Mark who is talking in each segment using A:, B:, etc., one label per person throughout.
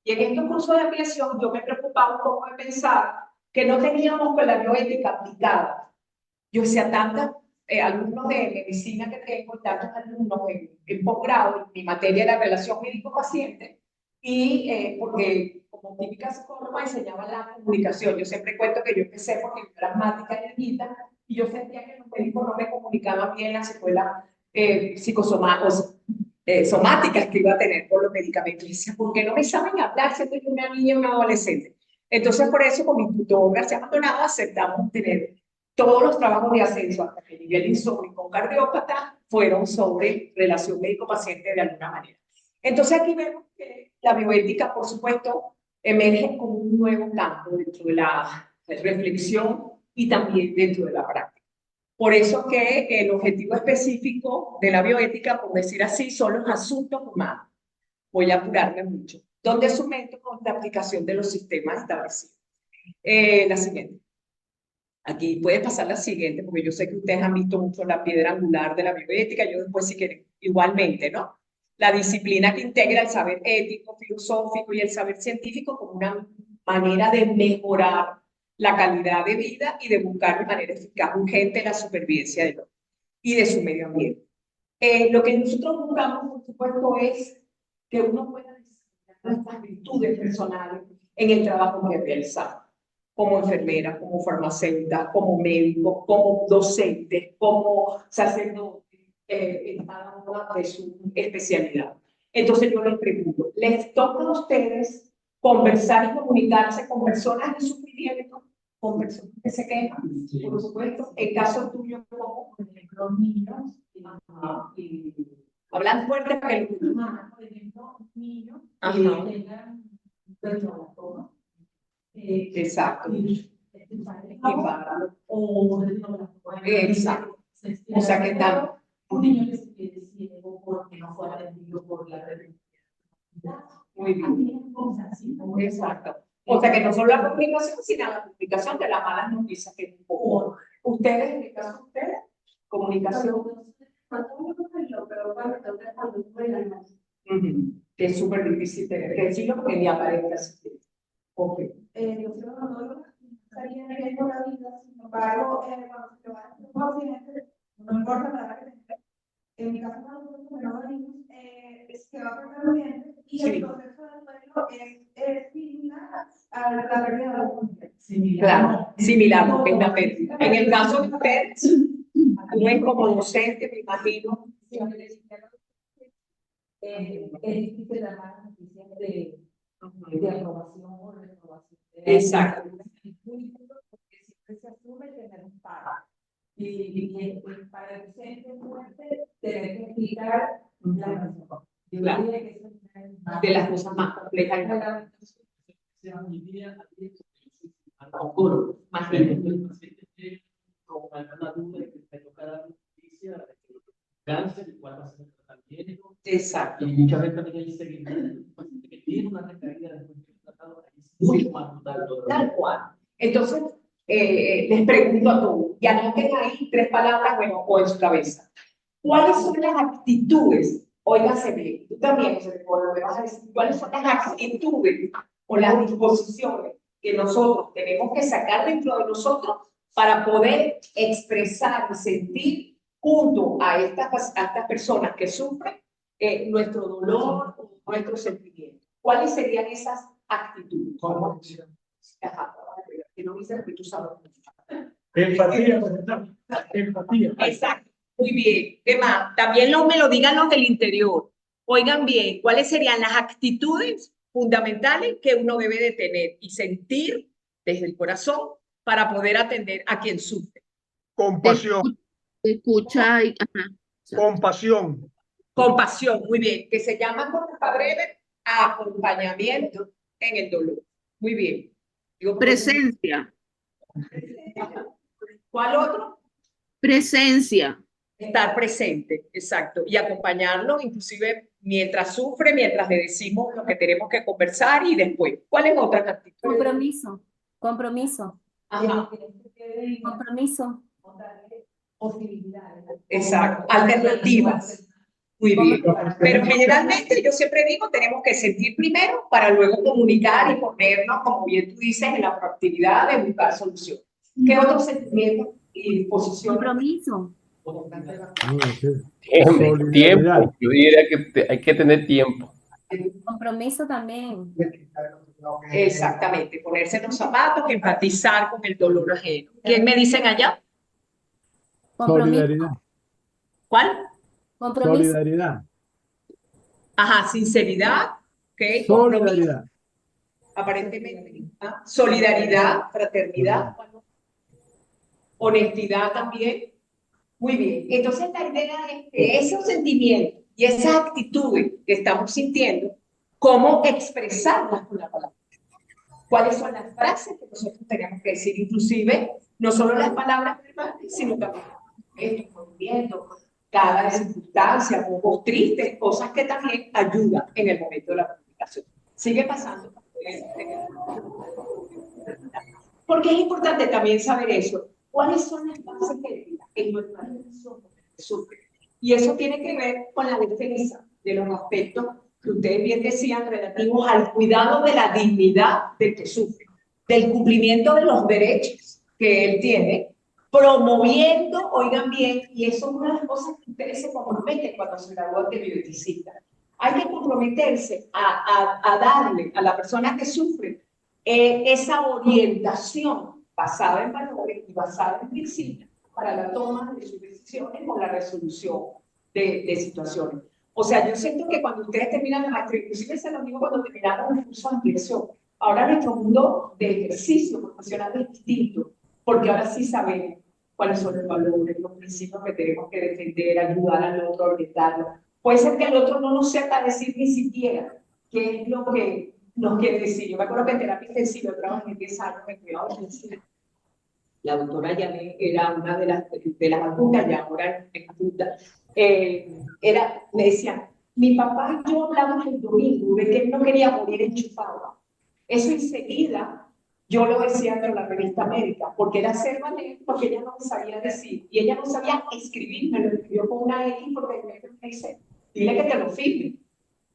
A: Y en estos cursos de ampliación yo me preocupaba un poco de pensar que no teníamos con la bioética aplicada. Yo decía, tantos alumnos de medicina que tengo, tantos alumnos en posgrado, mi materia era relación médico-paciente, y porque como típica psicóloga enseñaba la comunicación. Yo siempre cuento que yo empecé porque yo era asmática y niñita, y yo sentía que los médicos no me comunicaban bien las secuelas somáticas que iba a tener por los medicamentos. Y decía, ¿por qué no me saben hablar siendo yo una niña y una adolescente? Entonces, por eso, con mi tutor García Maldonado, aceptamos tener todos los trabajos de ascenso hasta que nivel insomnio con cardiópata fueron sobre relación médico-paciente de alguna manera. Entonces, aquí vemos que la bioética, por supuesto, emerge como un nuevo campo dentro de la reflexión y también dentro de la práctica. Por eso que el objetivo específico de la bioética, por decir así, son los asuntos humanos. Voy a apurarme mucho. Donde sumento con la aplicación de los sistemas establecidos. La siguiente. Aquí puedes pasar la siguiente, porque yo sé que ustedes han visto mucho la piedra angular de la bioética. Yo después, si quieren, igualmente, ¿no? La disciplina que integra el saber ético, filosófico y el saber científico como una manera de mejorar la calidad de vida y de buscar de manera eficaz, urgente, la supervivencia del hombre y de su medio ambiente. Lo que nosotros buscamos, por supuesto, es que uno pueda desarrollar nuestras virtudes personales en el trabajo que realizamos, como enfermera, como farmacéutica, como médico, como docente, como sacerdote, en cada una de su especialidad. Entonces yo les pregunto, ¿les toca a ustedes conversar y comunicarse con personas de sufrimiento, con personas que se quejan? Por supuesto, el caso tuyo, como por ejemplo, niños, y hablan fuerte para que los demás, por ejemplo, niños que tengan un exacto. Exacto. O sea que tal. Un niño que se quede ciego porque no fue atendido por la red. Muy bien. Exacto. O sea que no solo la comunicación, sino la comunicación de las malas noticias que por ustedes, en el caso de ustedes, comunicación. Que es súper difícil tener que decirlo porque ni aparece así. Ok. Yo creo que no estaría viendo la vida, sin embargo, cuando se va a hacer un paciente, no importa la edad que tenga. En mi caso, cuando no venimos, se va a perder el diente y el proceso del duelo es similar a la pérdida de la mujer. Claro, similar, porque es la pérdida. En el caso de ustedes, tú como docente, me imagino, es difícil dar las noticias de aprobación o reprobación. Exacto. Es muy duro porque siempre se asume tener un paro. Y para el docente es fuerte tener que explicar la razón. Claro. De las cosas más complejas de la vida. Con alguna duda de que me toca dar noticia de cáncer y cuál va a ser el tratamiento. Exacto. Y muchas veces también hay seguimiento que tiene una recaída después de tratado, es mucho más brutal. Tal cual. Entonces, les pregunto a todos, y anoten ahí 3 palabras, bueno, o en su cabeza. ¿Cuáles son las actitudes? Óigase bien, tú también, José, me vas a decir, ¿cuáles son las actitudes o las disposiciones que nosotros tenemos que sacar dentro de nosotros para poder expresar y sentir junto a estas personas que sufren nuestro dolor, nuestro sentimiento? ¿Cuáles serían esas actitudes? ¿Cómo? Ajá, que no dice lo que tú sabes. Empatía, empatía. Exacto. Muy bien. ¿Qué más? También me lo digan los del interior. Oigan bien, ¿cuáles serían las actitudes fundamentales que uno debe de tener y sentir desde el corazón para poder atender a quien sufre?
B: Compasión.
C: Escucha y
B: Compasión.
A: Compasión, muy bien. Que se llama con esta breve acompañamiento en el dolor. Muy bien. Digo,
C: presencia.
A: ¿Cuál otro?
C: Presencia.
A: Estar presente, exacto, y acompañarlo, inclusive mientras sufre, mientras le decimos lo que tenemos que conversar y después. ¿Cuál es otra actitud?
D: Compromiso. Compromiso.
A: Ajá.
D: Compromiso.
A: Posibilidades. Exacto. Alternativas. Muy bien. Pero generalmente yo siempre digo, tenemos que sentir primero para luego comunicar y ponernos, como bien tú dices, en la proactividad de buscar soluciones. ¿Qué otros sentimientos y disposiciones?
D: Compromiso.
E: Tiempo.
B: Solidaridad.
E: Yo diría que hay que tener tiempo.
D: Compromiso también.
A: Exactamente, ponerse en los zapatos, empatizar con el dolor ajeno. ¿Quién me dicen allá?
D: Compromiso.
B: Solidaridad.
A: ¿Cuál?
D: Compromiso.
B: Solidaridad.
A: Ajá, sinceridad, ¿ok? Compromiso,
B: Solidaridad.
A: aparentemente. ¿Ah? Solidaridad, fraternidad, honestidad también. Muy bien. Entonces la idea es que esos sentimientos y esas actitudes que estamos sintiendo, ¿cómo expresarlas con la palabra? ¿Cuáles son las frases que nosotros tenemos que decir? Inclusive, no solo las palabras verbales, sino también estos movimientos, cada circunstancia, voz tristes, cosas que también ayudan en el momento de la comunicación. Sigue pasando. Porque es importante también saber eso. ¿Cuáles son las bases éticas en nuestra relación con el que sufre? Y eso tiene que ver con la defensa de los aspectos que ustedes bien decían relativos al cuidado de la dignidad del que sufre, del cumplimiento de los derechos que él tiene, promoviendo, oigan bien, y eso es una de las cosas que ustedes se comprometen cuando se gradúan de bioeticista. Hay que comprometerse a darle a la persona que sufre esa orientación basada en valores y basada en principios para la toma de sus decisiones o la resolución de situaciones. O sea, yo siento que cuando ustedes terminan la maestría, inclusive se lo digo cuando terminaron el curso de ampliación, ahora nuestro mundo de ejercicio profesional es distinto, porque ahora sí sabemos cuáles son los valores, los principios que tenemos que defender, ayudar al otro, orientarlo. Puede ser que el otro no nos sepa decir ni siquiera qué es lo que nos quiere decir. Yo me acuerdo que en terapia intensiva, yo trabajé 10 años en cuidado intensivo. La doctora Yané era una de las adultas, ya ahora es adulta. Me decía, mi papá y yo hablamos el domingo de que él no quería morir enchufado. Eso enseguida yo lo decía en la revista médica, porque era ser valiente, porque ella no sabía decir, y ella no sabía escribir, me lo escribió con una X porque me dice, dile que te lo firme,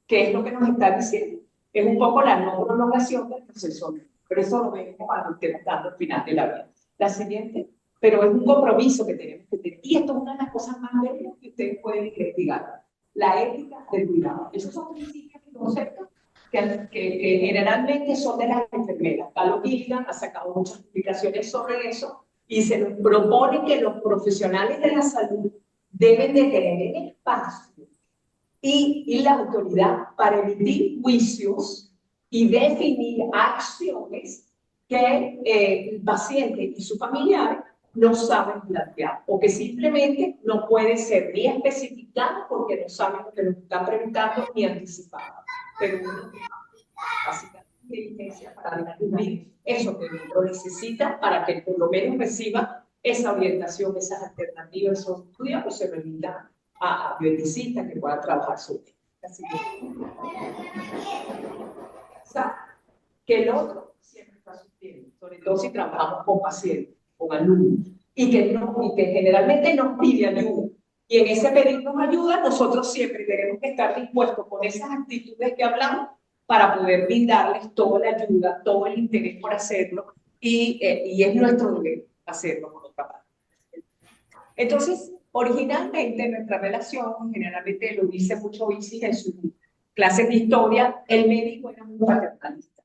A: que es lo que nos está diciendo. Es un poco la no prolongación del proceso, pero eso lo vemos cuando estemos dando al final de la vida. La siguiente, pero es un compromiso que tenemos que tener. Y esto es una de las cosas más bellas que ustedes pueden investigar. La ética del cuidado. Esos son principios y conceptos que generalmente son de las enfermeras. Carlos Gilligan ha sacado muchas publicaciones sobre eso y se nos propone que los profesionales de la salud deben de tener el espacio y la autoridad para emitir juicios y definir acciones que el paciente y su familiar no saben plantear o que simplemente no puede ser ni especificado porque no saben lo que nos están preguntando ni anticipado. Pero uno básicamente inteligencia para descubrir eso que uno necesita para que por lo menos reciba esa orientación, esas alternativas, esos estudios o se remita a bioeticistas que puedan trabajar sobre ello. Así que el otro siempre está sufriendo, sobre todo si trabajamos con pacientes, con alumnos, y que generalmente nos pide ayuda. Y en ese pedirnos ayuda, nosotros siempre tenemos que estar dispuestos con esas actitudes que hablamos para poder brindarles toda la ayuda, todo el interés por hacerlo, y es nuestro deber hacerlo por otra parte. Entonces, originalmente nuestra relación, generalmente lo dice mucho Isis en sus clases de historia, el médico era muy paternalista.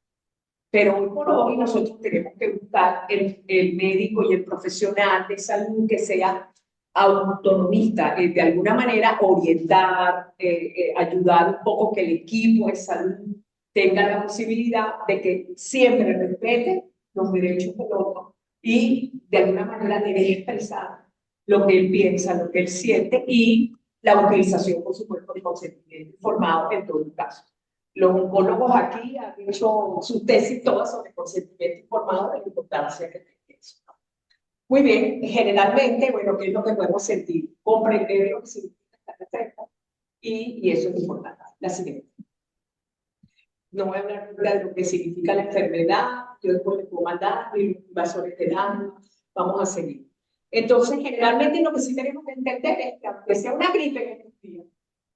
A: Pero hoy por hoy nosotros tenemos que buscar el médico y el profesional de salud que sea autonomista, de alguna manera orientar, ayudar un poco que el equipo de salud tenga la posibilidad de que siempre respete los derechos del otro y de alguna manera debe expresar lo que él piensa, lo que él siente y la utilización, por supuesto, del consentimiento informado en todo caso. Los oncólogos aquí han hecho sus tesis todas sobre consentimiento informado y la importancia que tiene eso. Muy bien, generalmente, bueno, ¿qué es lo que podemos sentir? Comprender lo que significa esta receta y eso es importante. La siguiente. No voy a hablar de lo que significa la enfermedad, yo después les puedo mandar los invasores del alma, vamos a seguir. Entonces, generalmente lo que sí tenemos que entender es que aunque sea una gripe en estos días,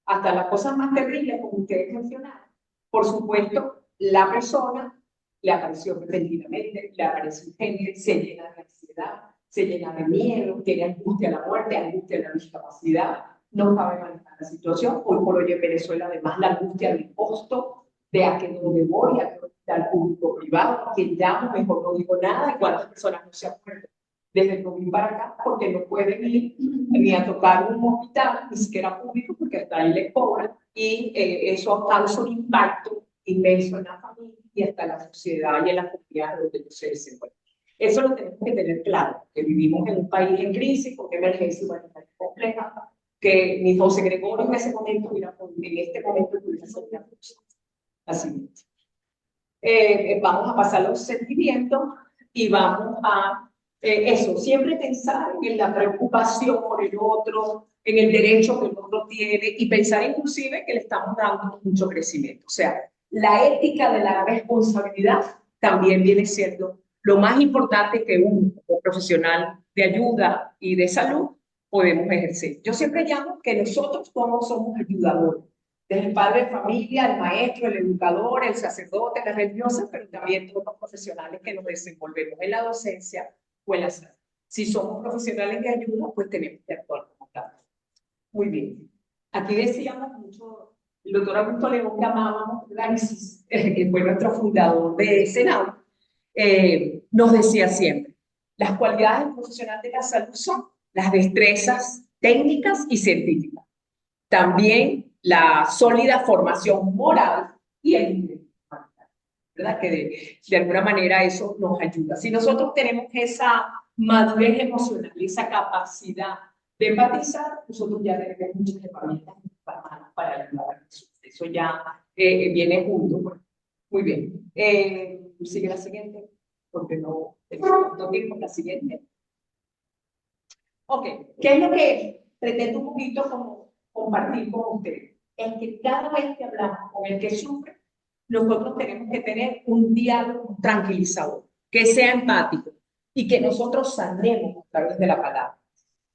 A: hasta las cosas más terribles, como ustedes mencionaron. Por supuesto, la persona le apareció repentinamente, le apareció urgente, se llena de ansiedad, se llena de miedo, tiene angustia a la muerte, angustia a la discapacidad, no sabe manejar la situación. Hoy por hoy en Venezuela, además, la angustia del costo de a qué dónde voy, a qué hospital público privado, a quién llamo, mejor no digo nada, y cuántas personas no se han muerto desde el COVID para acá, porque no pueden ir ni a tocar un hospital, ni siquiera público, porque hasta ahí les cobran, y eso causa un impacto inmenso en la familia y hasta en la sociedad y en la comunidad donde ellos se desenvuelven. Eso lo tenemos que tener claro, que vivimos en un país en crisis, con emergencia humanitaria compleja, que ni José Gregorio en ese momento hubiera en este momento pudiera ser una cosa. Así vamos a pasar los sentimientos y vamos a eso, siempre pensar en la preocupación por el otro, en el derecho que el otro tiene y pensar inclusive que le estamos dando mucho crecimiento. O sea, la ética de la responsabilidad también viene siendo lo más importante que un profesional de ayuda y de salud podemos ejercer. Yo siempre llamo que nosotros todos somos ayudadores, desde el padre de familia, el maestro, el educador, el sacerdote, la religiosa, pero también todos los profesionales que nos desenvolvemos en la docencia o en la salud. Si somos profesionales de ayuda, pues tenemos que actuar como tal. Muy bien. Aquí decíamos mucho, el doctor Augusto León llamábamos Garicis, que fue nuestro fundador de Senado, nos decía siempre, las cualidades del profesional de la salud son las destrezas técnicas y científicas. También la sólida formación moral y el nivel, ¿verdad? Que de alguna manera eso nos ayuda. Si nosotros tenemos esa madurez emocional, esa capacidad de empatizar, nosotros ya tenemos muchas herramientas para ayudar a eso. Eso ya viene junto. Pues. Muy bien. Sigue la siguiente, porque no tengo la siguiente. Ok, ¿qué es lo que pretendo un poquito como compartir con ustedes? Es que cada vez que hablamos con el que sufre, nosotros tenemos que tener un diálogo tranquilizador, que sea empático y que nosotros sanemos a través de la palabra.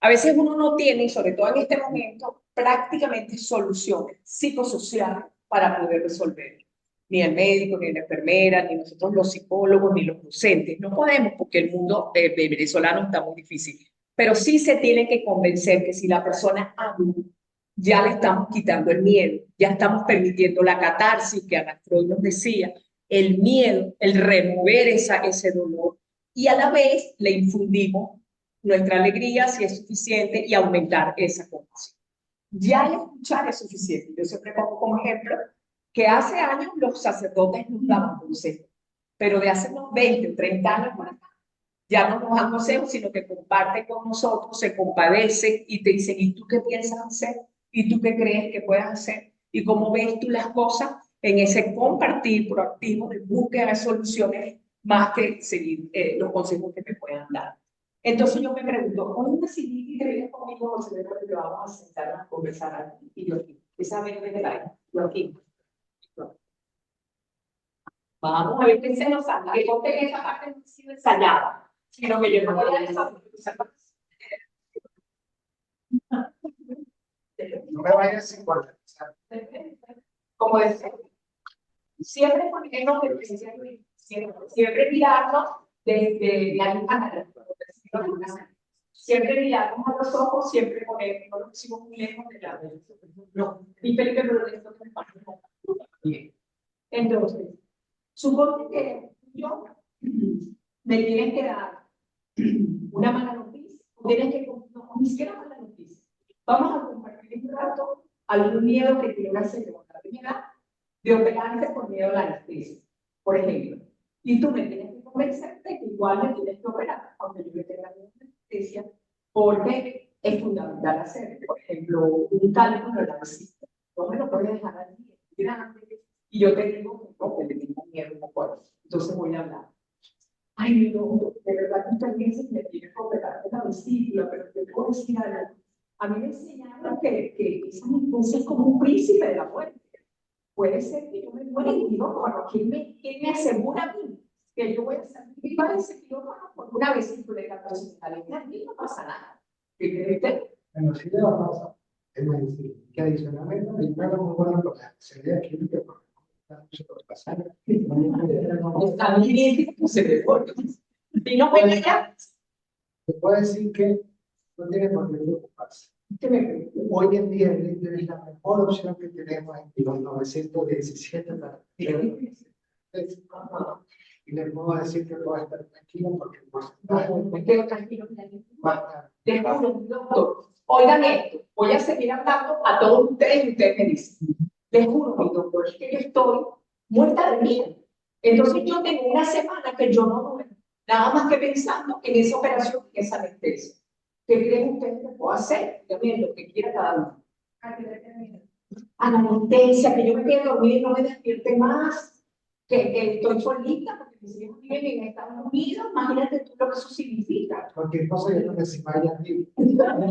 A: A veces uno no tiene, y sobre todo en este momento, prácticamente soluciones psicosociales para poder resolverlo. Ni el médico, ni la enfermera, ni nosotros los psicólogos, ni los docentes. No podemos porque el mundo venezolano está muy difícil. Pero sí se tiene que convencer que si la persona habla, ya le estamos quitando el miedo, ya estamos permitiendo la catarsis que Ana Freud nos decía, el miedo, el remover ese dolor y a la vez le infundimos nuestra alegría si es suficiente y aumentar esa compasión. Ya el escuchar es suficiente. Yo siempre pongo como ejemplo que hace años los sacerdotes nos daban consejos, pero de hace unos 20 o 30 años por acá, ya no nos dan consejos, sino que comparten con nosotros, se compadecen y te dicen, ¿y tú qué piensas hacer? ¿Y tú qué crees que puedas hacer? ¿Y cómo ves tú las cosas en ese compartir proactivo de búsqueda de soluciones más que seguir los consejos que te puedan dar? Entonces yo me pregunto, ¿cómo decidí que vienes conmigo, José, que vamos a sentarnos a conversar aquí? Y yo aquí, esa vez de la yo aquí. Vamos a ver qué se nos salga. Que conté que esa parte no ha sido ensayada, sino que yo no voy a desarrollar.
B: No me vayas sin guardar.
A: Como decía, siempre ponernos siempre mirarnos desde la luz, siempre mirarnos a los ojos, siempre ponernos, no lo pusimos muy lejos de la luz. No, y Felipe, pero esto me pasa. Entonces, supongo que yo me tienes que dar una mala noticia, o tienes que, no, ni siquiera mala noticia. Vamos a compartir un rato algún miedo que tiene una señora de mi edad de operarse por miedo a la anestesia, por ejemplo. Y tú me tienes que convencer de que igual me tienes que operar, aunque yo me tenga una anestesia, porque es fundamental hacer, por ejemplo, un cálculo de la vesícula. No me lo puedes dejar allí, es grande. Y yo te digo, no, que le tengo miedo un poco a eso. Entonces voy a hablar. Ay, no, de verdad que muchas veces me tienes que operar de la vesícula, pero te puedo decir algo. A mí me enseñaron que esa anestesia es como un príncipe de la muerte. Puede ser que yo me muera y digo, bueno, ¿quién me asegura a mí que yo voy a salir viva de ese quirófano por una vesícula de la personalidad? A mí no pasa nada. ¿Qué crees usted?
B: Bueno, sí le va a pasar. en medicina, que adicionalmente me paga muy buena por la serie química, porque mucho por pasar.
A: Está bien, no se ve por y no me ya.
B: Te puedo decir que no tiene por qué preocuparse. Hoy en día el LinkedIn es la mejor opción que tenemos en los 917 y le puedo decir que puedo estar tranquilo porque el porcentaje
A: Me quedo tranquilo.
B: va a estar.
A: Te juro, doctor. Oigan esto, voy a seguir hablando a todos ustedes y ustedes me dicen. Les juro, mi doctor, es que yo estoy muerta de miedo. Entonces yo tengo una semana que yo no duermo, nada más que pensando en esa operación y esa anestesia. ¿Qué creen ustedes que puedo hacer? También lo que quiera cada uno. A la anestesia, que yo me quede dormida y no me despierte más, que estoy solita, porque mis hijos viven en Estados Unidos, imagínate tú lo que eso significa.
B: Cualquier cosa yo creo que si vaya arriba. Ella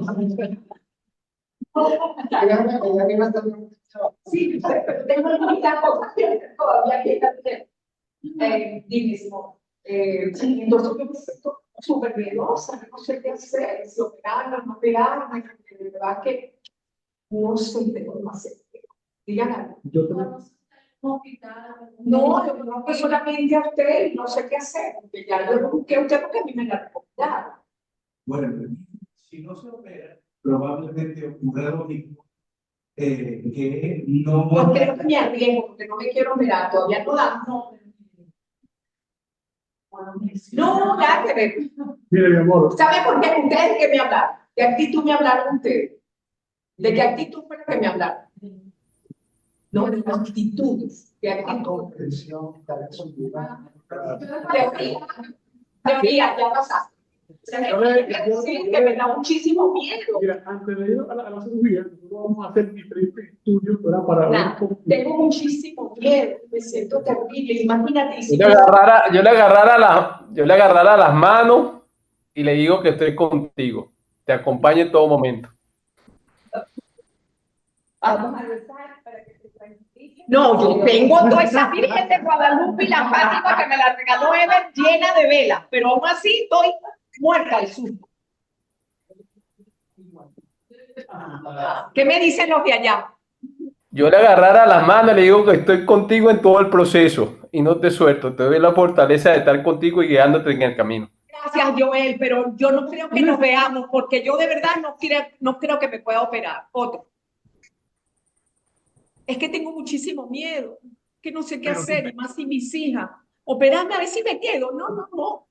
B: que va a estar bien.
A: Sí, pero tengo muchas cosas que hacer todavía que hacer. Divísimo. Entonces yo me siento súper miedosa, no sé qué hacer, si operarme, no operarme, de verdad que no sé de cómo hacer. Digan algo.
B: Yo creo
A: No, yo conozco solamente a usted y no sé qué hacer, porque ya yo lo busqué a usted porque a mí me la recomendaron.
F: Bueno, si no se opera, probablemente ocurra lo mismo, que no
A: No
F: va
A: creo que me arriesgo, porque no me quiero operar, todavía no da. No, nada que ver.
G: Mire, mi amor,
A: ¿Sabe por qué ustedes que me hablaron? ¿De qué actitud me hablaron ustedes? ¿De qué actitud fue que me hablaron? No, de actitudes. ¿De
B: la
A: actitud?
B: comprensión, la responsabilidad.
A: Teoría, ya pasaste. Sí, que me da muchísimo miedo.
G: mira, antes de ir a la cirugía, nosotros vamos a hacer diferentes estudios, ¿verdad? Para ver
A: Nada,
G: cómo.
A: tengo muchísimo miedo, me siento terrible. Imagínate, si
E: Yo le agarrara las manos y le digo que estoy contigo. Te acompaño en todo momento.
A: vamos a rezar para que te tranquilices. No, yo tengo toda esa Virgen de Guadalupe y la Fátima que me la regaló Ever llena de velas, pero aún así estoy muerta de susto. ¿Qué me dicen los de allá?
E: Yo le agarrara las manos y le digo que estoy contigo en todo el proceso y no te suelto. Te doy la fortaleza de estar contigo y guiándote en el camino.
A: Gracias, Joel, pero yo no creo que nos veamos porque yo de verdad no creo que me pueda operar. Otro. Es que tengo muchísimo miedo, que no sé qué hacer, y más si mis hijas. Operarme a ver si me quedo. No, no, no.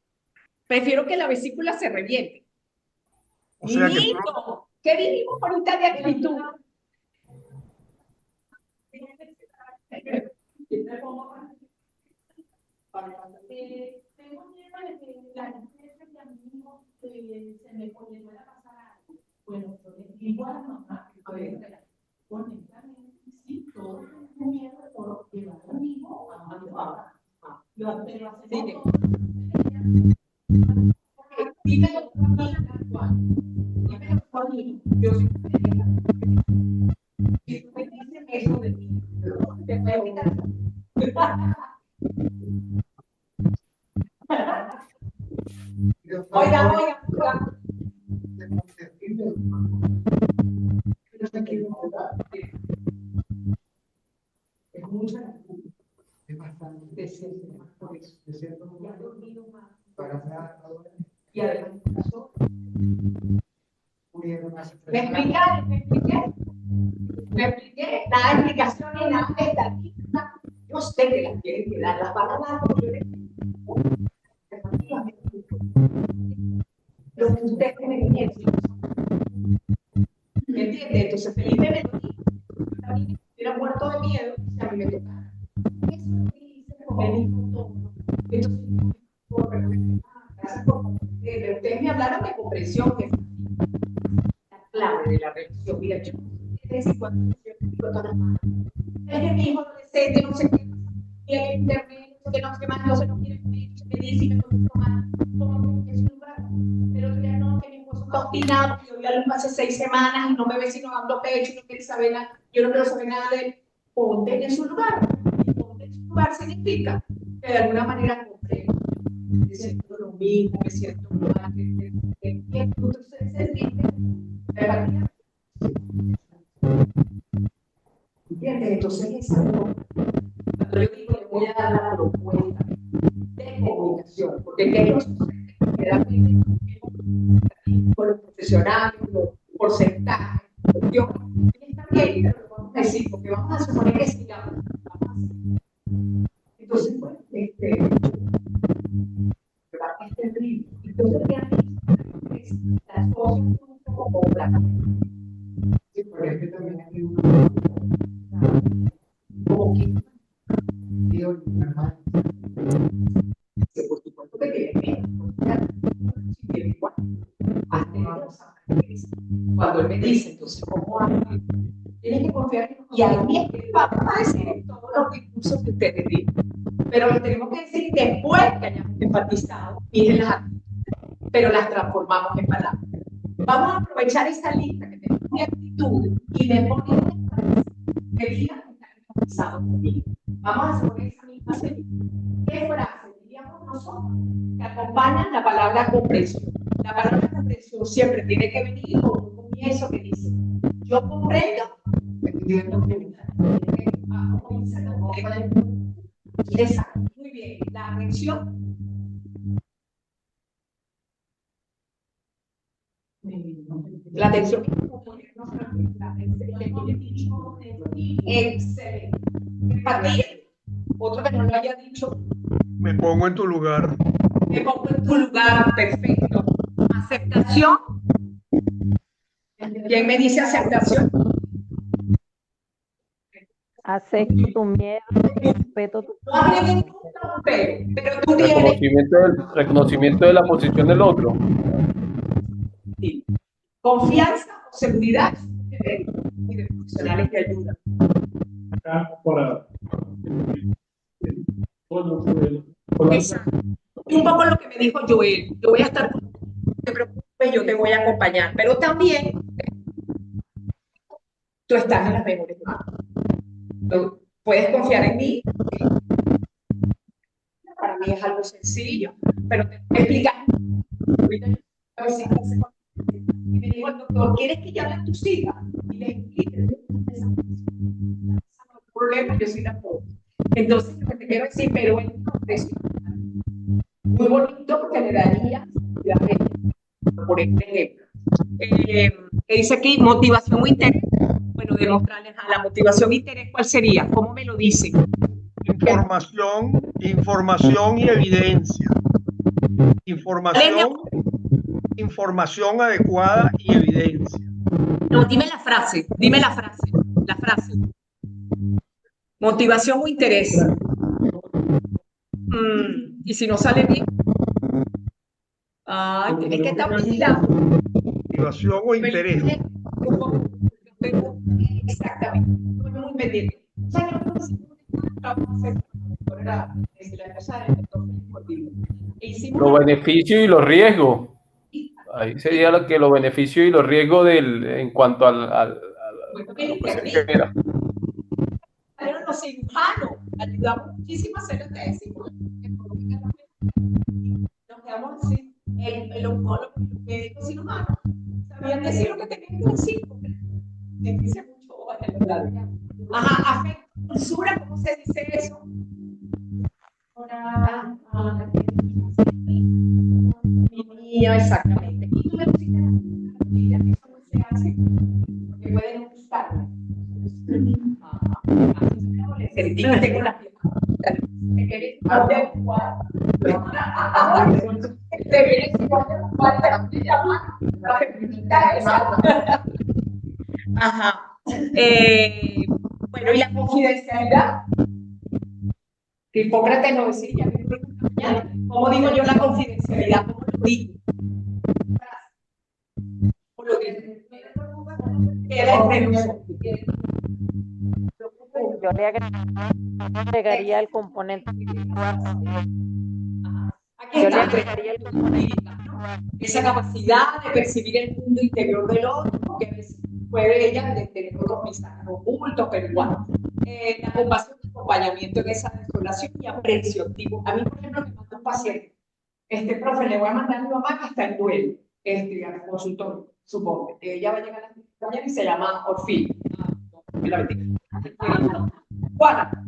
A: Prefiero que la vesícula se reviente.
B: O sea que
A: Niño, ¿qué vivimos ahorita de actitud?
H: Tengo miedo de que la anestesia que a mí mismo se me pueda pasar algo. Bueno, yo le digo a la mamá, a ver, honestamente, sí, todos tengo miedo de por llevar al hijo a mi papá. Pero hacemos
A: Dímelo actual. Dímelo por mí. Yo soy si tú me dices eso de mí, te voy a evitar. Oiga, oiga, oiga. Es mucha
B: Es bastante
A: decente, por eso.
B: de cierto
A: Ya
B: modo,
A: he dormido más.
B: para nada,
A: Y además,
B: pudieron hacer.
A: me expliqué. Nada de explicaciones, nada de estadística. Yo sé que las quieren quedar, las van a dar porque yo les lo que ustedes me dicen. ¿Me entiendes? Entonces, Felipe me lo dijo. A mí me hubiera muerto de miedo si a mí me tocara. Eso es lo que hice con el mismo tono. Entonces, gracias por comprenderme. Ustedes me hablaron de comprensión, que es la clave de la relación. Mira, yo de vez en cuando yo explico todas las manos. Es que mi hijo adolescente, no sé qué, y el internet, no sé qué, no sé qué más, no sé, no quiere comer, me dice y me contesta más, como que es un lugar. Pero ya no, que mi esposo está obstinado, yo voy a luz hace 6 semanas y no me ve sino dando pecho y no quiere saber nada, yo no quiero saber nada de él. Ponte en su lugar. Y ponte en su lugar significa que de alguna manera comprendo. Me siento lo mismo, me siento mal, que entonces se siente de valía. ¿entiendes? Entonces, esa es cuando yo digo, le voy a dar la propuesta de comunicación, porque ¿qué nos sucede? Generalmente, con los profesionales, los porcentajes, yo, está bien, pero lo vamos a decir, porque vamos a suponer que sigamos. Entonces, bueno, es terrible. Entonces, las cosas son un poco complejas.
B: Sí, porque es que también hay un
A: Como que,
B: tío y mi hermano.
A: por supuesto que tiene igual. Cuando él me dice, entonces, ¿cómo hago? Tienes que confiar en él. Y ahí es que vamos a decir todos los discursos que ustedes digan. Pero lo tenemos que decir después que hayamos enfatizado, miren las actitudes, pero las transformamos en palabras. Vamos a aprovechar esa lista que tenemos de actitudes y le ponemos que digan que están enfatizados conmigo. Vamos a poner esa misma serie. ¿Qué frase diríamos nosotros que acompañan la palabra comprensión? La palabra comprensión siempre tiene que venir con un comienzo que dice: yo comprendo. Exacto, muy bien. La atención. La atención excelente. Empatía. Otro que no lo haya dicho.
G: Me pongo en tu lugar.
A: Me pongo en tu lugar, perfecto. Aceptación. ¿Quién me dice aceptación?
I: Acepto tu miedo, respeto tu
A: No agregué nunca un pero tú tienes.
E: Reconocimiento de la posición del otro.
A: Sí. Confianza o seguridad y de profesionales que ayudan.
G: Acá para
A: Exacto. Y un poco lo que me dijo Joel, yo voy a estar con no te preocupes, yo te voy a acompañar, pero también tú estás en las mejores manos. Tú puedes confiar en mí. Para mí es algo sencillo, pero te voy a explicar. A ver si y me dijo el doctor, ¿quieres que llame a tus hijas? Y le explique. No hay problema, yo sí la puedo. Entonces, lo que te quiero decir, pero es un proceso muy bonito porque le daría, por ejemplo, que dice aquí, motivación o interés. Bueno, demostrarles a la motivación e interés, ¿cuál sería? ¿Cómo me lo dicen?
G: Información y evidencia. Información adecuada y evidencia.
A: No, dime la frase, la frase. Motivación o interés. Y si no sale bien, tienes que estar vigilando.
G: Motivación o interés.
A: Exactamente, estoy muy pendiente.
E: Los beneficios y los riesgos. Ahí sería lo que los beneficios y los riesgos en cuanto a lo que se espera.
A: Pero los cirujanos ayudamos muchísimo a hacer la tesis. Nos quedamos así. El oncólogo, el médico cirujano, sabían decir lo que tenían que decir. Dice mucho en la Ajá, afecto, dulzura, ¿cómo se dice eso? Mi niño, exactamente. Y tú le pusiste la eso no se hace, porque pueden gustar. Tengo la Ajá. Bueno, y la confidencialidad. Que Hipócrates lo decía, ¿cómo digo yo la confidencialidad? ¿Cómo lo digo? Por lo que
I: Yo le agregaría el componente.
A: Aquí está, esa capacidad de percibir el mundo interior del otro, que a veces puede ella tener otros mensajes ocultos, pero igual. La compasión, acompañamiento en esa desolación y aprecio activo. A mí, por ejemplo, me manda un paciente, profe, le voy a mandar a mi mamá que está en duelo, al consultorio, supongo. Ella va a llegar a la mañana y se llama Orfil. Juana,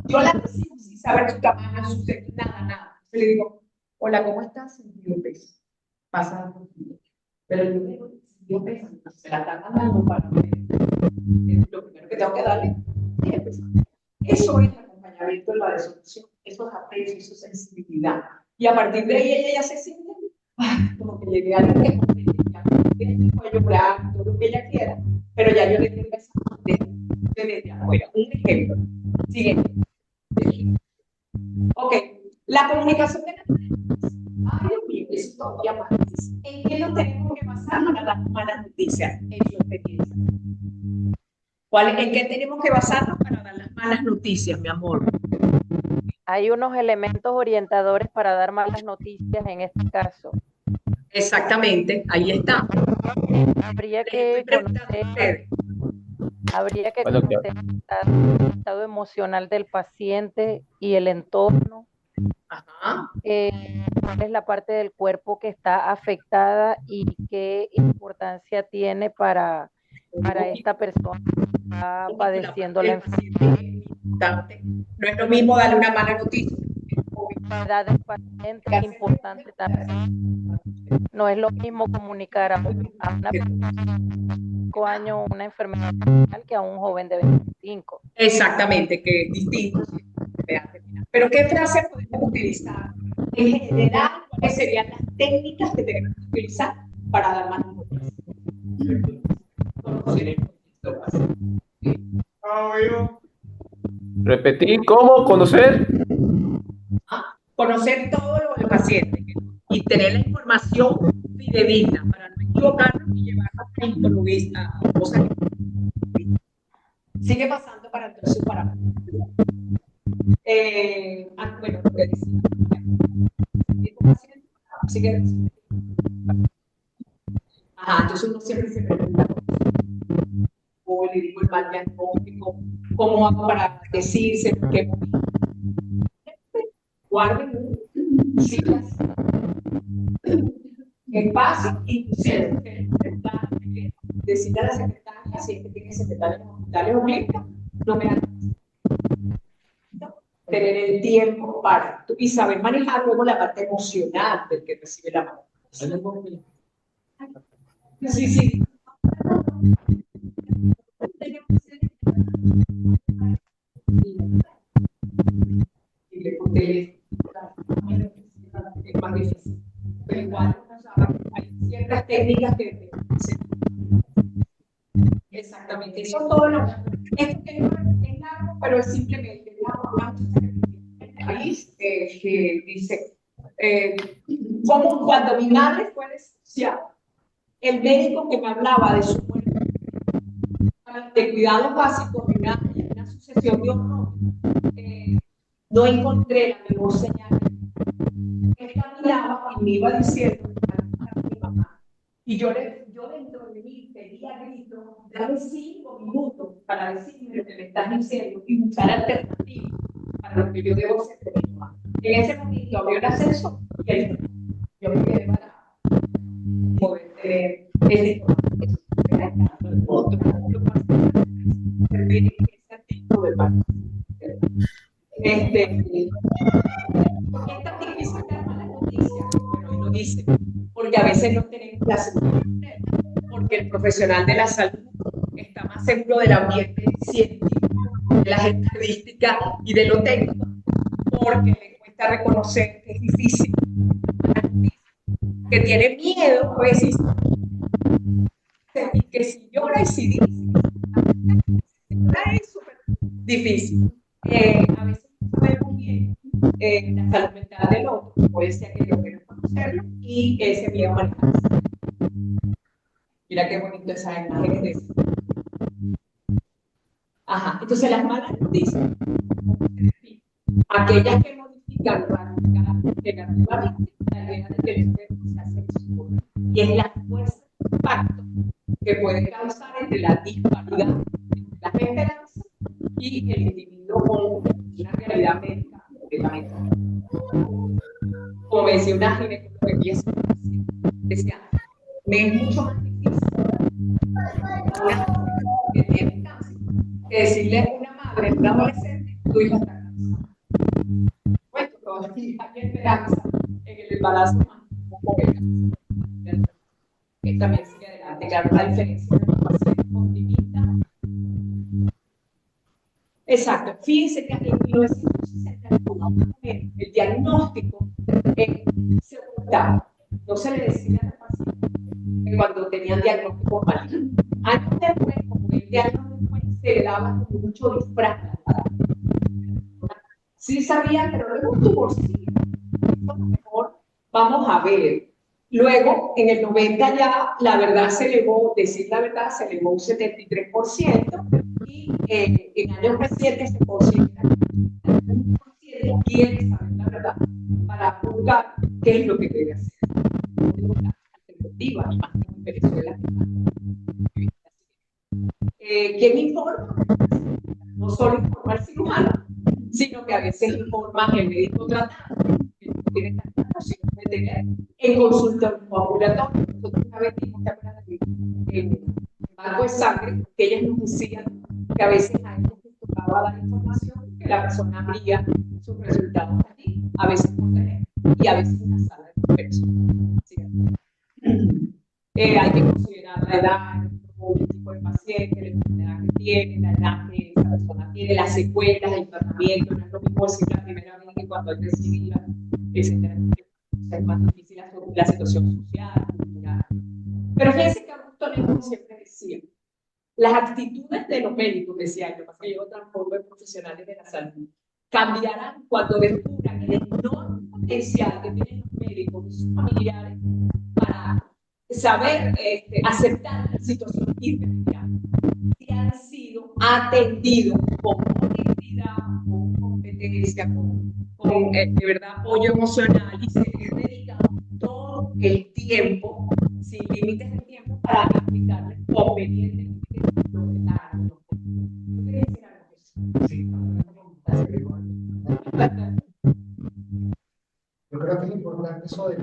A: yo la recibo sin saber su tamaño, su sexo, nada. Yo le digo, hola, ¿cómo estás? 102 pesos. Pasa por ti. Pero yo digo, 102 pesos, se la están mandando para lo primero que tengo que darle, 10 pesos. Eso es acompañamiento de la resolución, eso es aprecio, eso es sensibilidad. Y a partir de ahí ella ya se siente, como que llegué a alguien que puede llorar, todo lo que ella quiera, pero ya yo le tengo esa bueno, un ejemplo. Siguiente. Ok, la comunicación de las ay, Dios mío, eso es todavía más difícil. ¿En qué nos tenemos que basar para dar malas noticias? En su experiencia. ¿En qué tenemos que basarnos para dar las malas noticias, mi amor?
I: Hay unos elementos orientadores para dar malas noticias en este caso.
A: Exactamente, ahí está.
I: Habría que conocer el estado emocional del paciente y el entorno.
A: Ajá.
I: ¿Cuál es la parte del cuerpo que está afectada y qué importancia tiene para esta persona que está padeciendo la enfermedad?
A: No es lo mismo darle una mala noticia.
I: La edad del paciente es importante también. No es lo mismo comunicar a una persona de 5 años una enfermedad terminal que a un joven de 25.
A: Exactamente, que es distinto. Pero ¿qué frase podemos utilizar? En general, ¿cuáles serían las técnicas que tenemos que utilizar para dar malas noticias? Conocer el contexto básico.
E: Repetir, ¿cómo? ¿Conocer?
A: Conocer todo lo del paciente y tener la información fidedigna para no equivocarnos y llevarnos a improvisar cosas. Sigue pasando para entonces para bueno, lo que decía. Sigue. Ajá, entonces uno siempre se pregunta cómo le digo el mal diagnóstico, cómo hago para decirse, qué guarden citas, espacio, inclusive decirle a la secretaria, si es que tiene secretaria en hospitales o clínicas, no me hagan. Tener el tiempo para y saber manejar luego la parte emocional del que recibe la mano. Sí. Es más difícil. Pero igual, hay ciertas técnicas que exactamente. Eso todo lo esto es largo, pero es simplemente país que dice como cuando mi madre fue desahuciada, el médico que me hablaba de su muerte, de cuidados básicos de una sucesión de horror, no encontré la mejor señal. Él caminaba y me iba diciendo a mi mamá, y yo dentro de mí pedía gritos, dame 5 minutos para decirme lo que me estás diciendo y buscar alternativas para lo que yo debo hacer de mi mamá. En ese momento abrió el ascenso y yo me quedé para poder tener ese ¿por qué es tan difícil dar malas noticias? Bueno, lo dice, porque a veces no tenemos la seguridad, porque el profesional de la salud está más seguro del ambiente científico, de las estadísticas y de lo técnico, porque le cuesta reconocer que es difícil, que tiene miedo, pues decir, que si llora y si dice, es súper difícil. A veces no sabemos bien la salud mental del otro, puede ser que yo quiera conocerlo y ese miedo a manejarse. Mira qué bonito esa imagen de eso. Ajá, entonces las malas noticias, aquellas que modifican negativamente la idea de que el enfermo se hace seguro, y es la fuerza de impacto que puede causar entre la disparidad entre las esperanzas y el individuo con una realidad médica completamente. Como me decía una ginecóloga que piensa, decía, me es mucho más difícil una que tiene cáncer que decirle a una madre, a una adolescente, tu hija está cansada. Bueno, todavía hay esperanza en el embarazo más joven. Que también sigue adelante. Claro, la diferencia de los pacientes optimistas. Exacto. Fíjense que en 1961 el diagnóstico se ocultaba. No se le decía a los pacientes que cuando tenían diagnóstico maligno. Años después, como el diagnóstico se le daba como mucho disfraz. Sí sabían, pero luego un tumorcito. Mejor vamos a ver. Luego, en el 90 ya la verdad se elevó, decir la verdad, se elevó un 73% y en años recientes se considera que el 1% quiere saber la verdad para juzgar qué es lo que debe hacer. La alternativa, y más en Venezuela. ¿Quién informa? No solo informa al cirujano, sino que a veces informa el médico tratante, que no tiene tanta noción de tener en consulta ambulatoria. Nosotros una vez dimos el banco de sangre, que ellas nos decían que a veces a ellos les tocaba dar información, que la persona abría sus resultados allí, a veces por teléfono y a veces en la sala de congreso. Hay que considerar la edad, el tipo de paciente, la enfermedad que tiene, la edad que esa persona tiene, las secuelas, el tratamiento. No es lo mismo decir la primera vez que cuando hay que recibirla, etcétera. Es más difícil la situación social, cultural. Pero fíjense que Augusto Negro siempre decía, las actitudes de los médicos, decía yo, porque yo transformo de profesionales de la salud, cambiarán cuando descubran el enorme potencial que tienen los médicos y sus familiares para saber aceptar la situación diferencial, si han sido atendidos con honestidad, con competencia, con de verdad apoyo emocional y se les ha dedicado todo el tiempo, sin límites de tiempo, para aplicarles convenientemente lo que dan. ¿Tú quieres decir algo de eso?
B: Sí. Yo creo que es importante eso de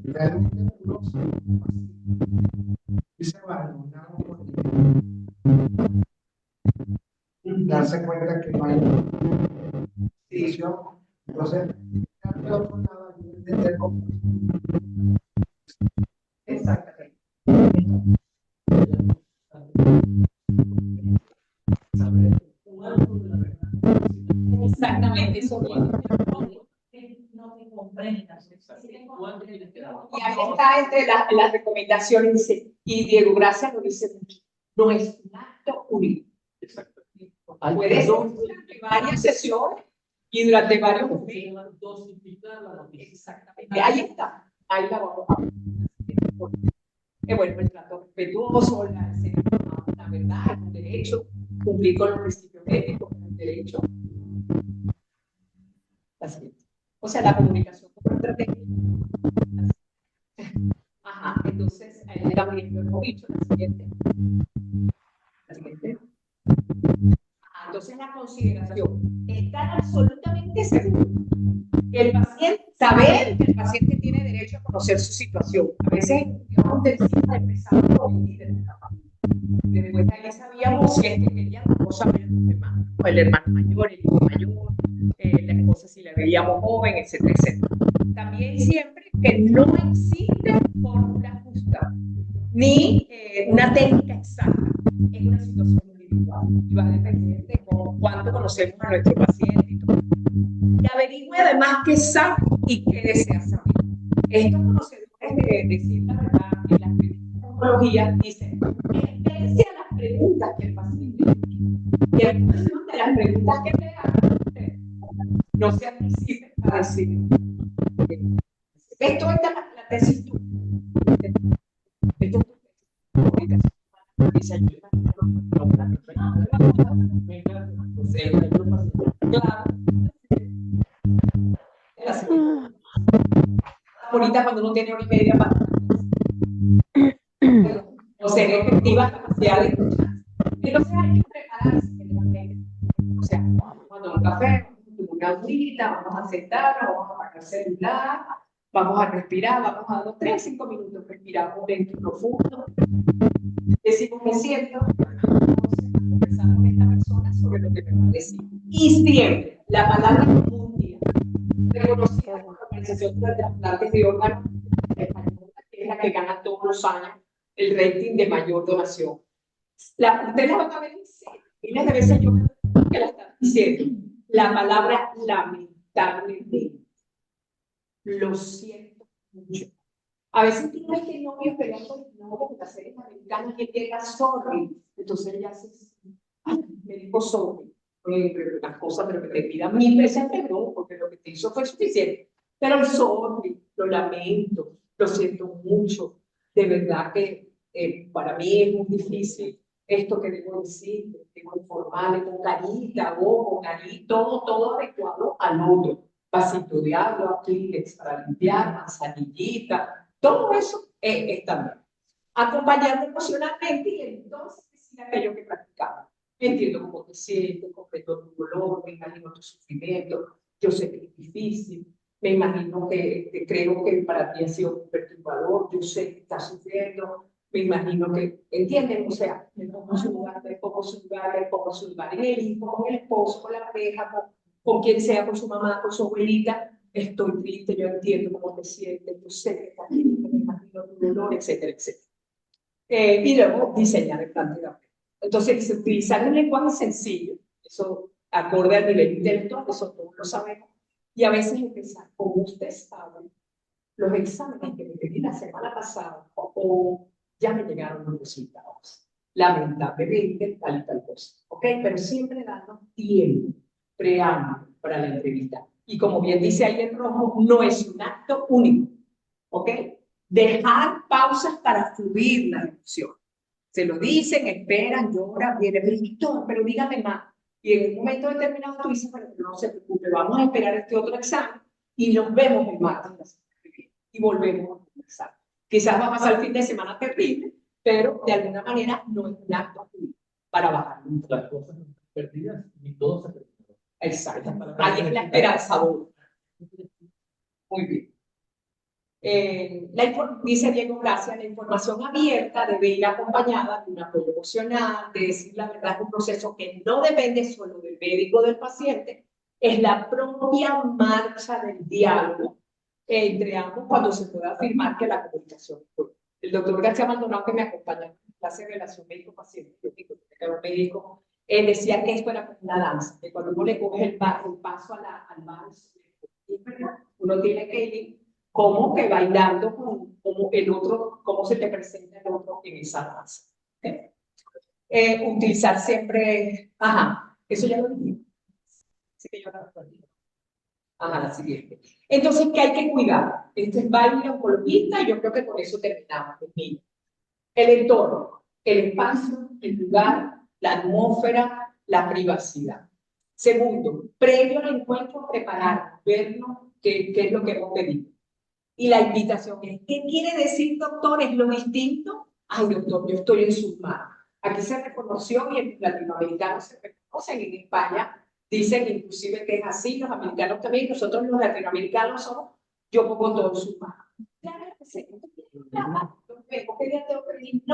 B: realmente uno se va a una darse cuenta que no hay situación. Entonces, de otro lado, hay que entender cómo.
A: Exactamente. Exactamente, eso mismo.
H: No te comprendas.
A: Y ahí está entre las recomendaciones, dice, y Diego Gracia lo dice mucho, no es un acto único. Puede ser durante varias sesiones y durante varios momentos. Exactamente, ahí está, ahí la vamos a ver. Bueno, el trato respetuoso, la verdad, el derecho, cumplir con los principios éticos, el derecho. Así. O sea, la comunicación como estrategia. Ajá, entonces, ahí también lo hemos dicho, la siguiente. La siguiente. Entonces, la consideración. Estar absolutamente seguro que el paciente, saber que el paciente tiene derecho a conocer su situación. A veces, digamos, empezamos con el líder de la familia. Después de ahí sabíamos si es que queríamos no saber los demás, el hermano mayor, el hijo mayor, la esposa si la veíamos joven, etcétera, etcétera. También siempre que no existe fórmula justa, ni una técnica exacta en una situación individual. Y va a depender de cuánto conocemos a nuestro paciente y todo. Y averigüe además qué sabe y qué desea saber. Estos conocedores de decir la verdad en las psicología dicen, espérense a las preguntas que el paciente tiene. Y en función de las preguntas que te hagan, no se anticipen a decir. Esto es la tesis tú. Esto es tu tesis. Claro. Bonita cuando uno tiene 1 hora y media para o ser efectiva capacidad de escuchar. Entonces hay que prepararse. O sea, vamos a tomar un café, una agüita, vamos a sentarnos, vamos a apagar el celular, vamos a respirar, vamos a dar 3 a 5 minutos, respiramos lento y profundo. Decimos, me siento, conversar con esta persona sobre lo que me va a decir. Y siempre, la palabra mundial, reconocida por la Organización de Trasplantes de Órganos, que es la que gana todos los años el rating de mayor donación. Ustedes la van a ver en serio. Miles de veces yo me que la están diciendo. La palabra lamentablemente. Lo siento mucho. A veces tú ves que el novio peleando con el novio en las series americanas que llega sorry. Entonces ella hace me dijo sorry. Las cosas, pero que te pida 1000 veces perdón, porque lo que te hizo fue suficiente. Pero el sorry, lo lamento, lo siento mucho. De verdad que para mí es muy difícil esto que debo decir, debo informarle con carita, ojo, nariz, todo adecuado al otro. Vasito de agua, Kleenex para limpiar, manzanillita, todo eso está bien. Acompañarme emocionalmente y entonces decir aquello que practicaba. Entiendo cómo te sientes, comprendo tu dolor, me imagino tu sufrimiento, yo sé que es difícil, me imagino que creo que para ti ha sido un perturbador, yo sé que estás sufriendo, me imagino que, ¿entienden? O sea, me pongo su lugar, me pongo su lugar, me pongo su lugar en el hijo, con el esposo, con la pareja, con quien sea, con su mamá, con su abuelita, estoy triste, yo entiendo cómo te sientes, yo sé que estás triste, me imagino tu dolor, etcétera, etcétera. Y luego diseñar el plan de apoyo. Entonces, utilizar un lenguaje sencillo, eso acorde al nivel intelectual, eso todos lo sabemos, y a veces empezar, como usted sabe, los exámenes que me pedí la semana pasada, o ya me llegaron los resultados. Lamentablemente, tal y tal cosa. ¿Ok? Pero siempre dando tiempo, preámbulo para la entrevista. Y como bien dice ahí en rojo, no es un acto único. ¿Ok? Dejar pausas para fluir la emoción. Se lo dicen, esperan, lloran, viene Víctor, pero dígame más. Y en un momento determinado tú dices, bueno, no se preocupe, vamos a esperar este otro examen y nos vemos el martes y volvemos a conversar. Quizás va a pasar el fin de semana terrible, pero de alguna manera no es un acto para bajar.
F: Las cosas no están perdidas y todo se perdió.
A: Exacto. Ahí es la esperanzadora. Muy bien. Dice Diego, gracias, la información abierta debe ir acompañada de un apoyo emocional, de decir la verdad, es un proceso que no depende solo del médico o del paciente, es la propia marcha del diálogo entre ambos cuando se puede afirmar que la comunicación es buena. El doctor García Maldonado, que me acompaña en la clase de relación médico-paciente, yo digo que era un médico, decía que esto era como una danza, que cuando uno le coge el paso al vals, uno tiene que ir como que bailando como el otro, cómo se te presenta el otro en esa danza. Utilizar siempre, eso ya lo dije. Así que yo la recuerdo. La siguiente. Entonces, ¿qué hay que cuidar? Este es baile oncologista y yo creo que con eso terminamos. El entorno, el espacio, el lugar, la atmósfera, la privacidad. Segundo, previo al encuentro, preparar, vernos qué es lo que hemos pedido. Y la invitación es, ¿qué quiere decir, doctor? ¿Es lo distinto? Ay, doctor, yo estoy en sus manos. Aquí se reconoció y en latinoamericanos se reconocen, en España dicen inclusive que es así, los americanos también, nosotros los latinoamericanos somos, yo pongo todo en sus manos. No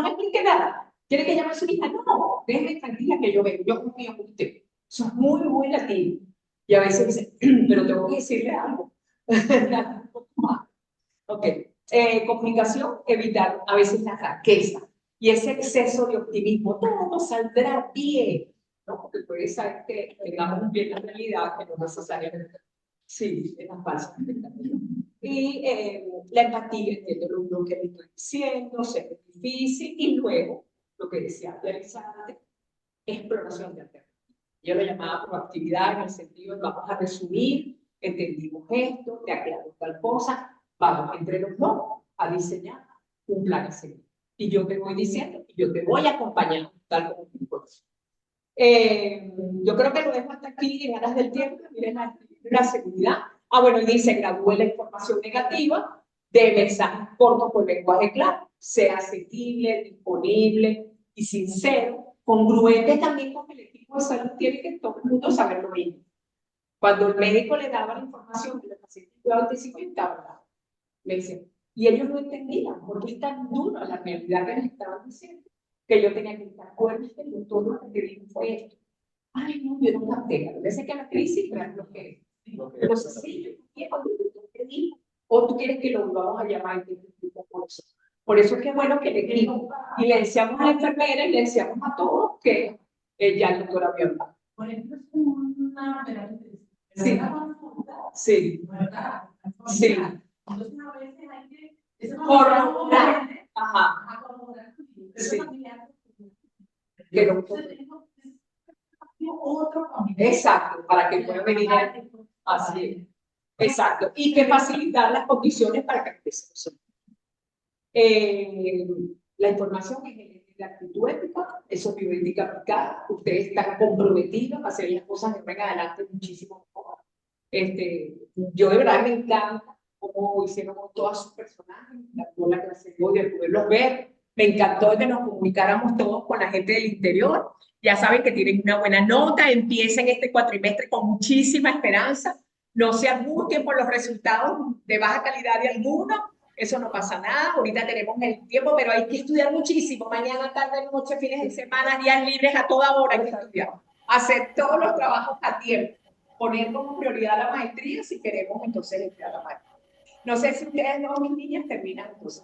A: me explique nada. ¿Quiere que llame a su hija? No, déjeme tranquila que yo vengo, yo confío en usted. Eso es muy, muy latino. Y a veces dicen, pero tengo que decirle algo. Ok. Comunicación, evitar a veces la fraqueza y ese exceso de optimismo. Todo saldrá bien, ¿no? Porque puede ser que tengamos bien la realidad, que no necesariamente. Sí, es la falsa expectativa. Y la empatía, entiendo lo que le estoy diciendo, sé que es difícil, y luego, lo que decía Alexandre, exploración de alternativas. Yo lo llamaba proactividad en el sentido de vamos a resumir, entendimos esto, te ha quedado tal cosa, vamos entre los dos a diseñar un plan a seguir. Y yo te voy diciendo, y yo te voy acompañando, tal como tú puedes. Yo creo que lo dejo hasta aquí en aras del tiempo. Miren la seguridad. Bueno, y dice, gradúe la información negativa de mensajes cortos con lenguaje claro, sea asequible, disponible y sincero, congruente también con el equipo de salud, tiene que todo el mundo saber lo mismo. Cuando el médico le daba la información que el paciente cuidaba de 50, ¿verdad? Le dicen, y ellos no entendían por qué es tan dura la realidad que les estaban diciendo. que yo tenía que estar, acuérdate, todo lo que te digo fue esto. Ay, no, yo no capté. A veces que la crisis no es lo que es. Entonces, sí, yo quiero que tú te digas, o tú quieres que lo vamos a llamar y te explico por eso. Por eso es que es bueno que le escribo. Y le decíamos a la enfermera y le decíamos a todos que ya el doctor había hablado.
H: Por ejemplo, es una manera de
A: Sí. Sí. Sí.
H: Entonces, a veces hay que
A: Corroborar. Ajá.
H: corroborar.
A: Sí. Que no-
H: Otro familiar.
A: Exacto, para que pueda venir así es. Exacto, y que facilitar las condiciones para que empecemos. La información es la actitud ética, eso es bioética aplicada. Ustedes están comprometidos a hacer las cosas de en adelante muchísimo mejor. Yo de verdad me encanta cómo hicieron todas sus personajes, me encantó la clase de hoy de poderlos ver, me encantó que nos comunicáramos todos con la gente del interior. Ya saben que tienen una buena nota, empiecen este cuatrimestre con muchísima esperanza, no se angustien por los resultados de baja calidad de algunos, eso no pasa nada, ahorita tenemos el tiempo, pero hay que estudiar muchísimo, mañana, tarde, noche, fines de semana, días libres, a toda hora hay que estudiar, hacer todos los trabajos a tiempo, poner como prioridad la maestría si queremos entonces estudiar la maestría. No sé si ustedes, no, mis niñas, terminan entonces.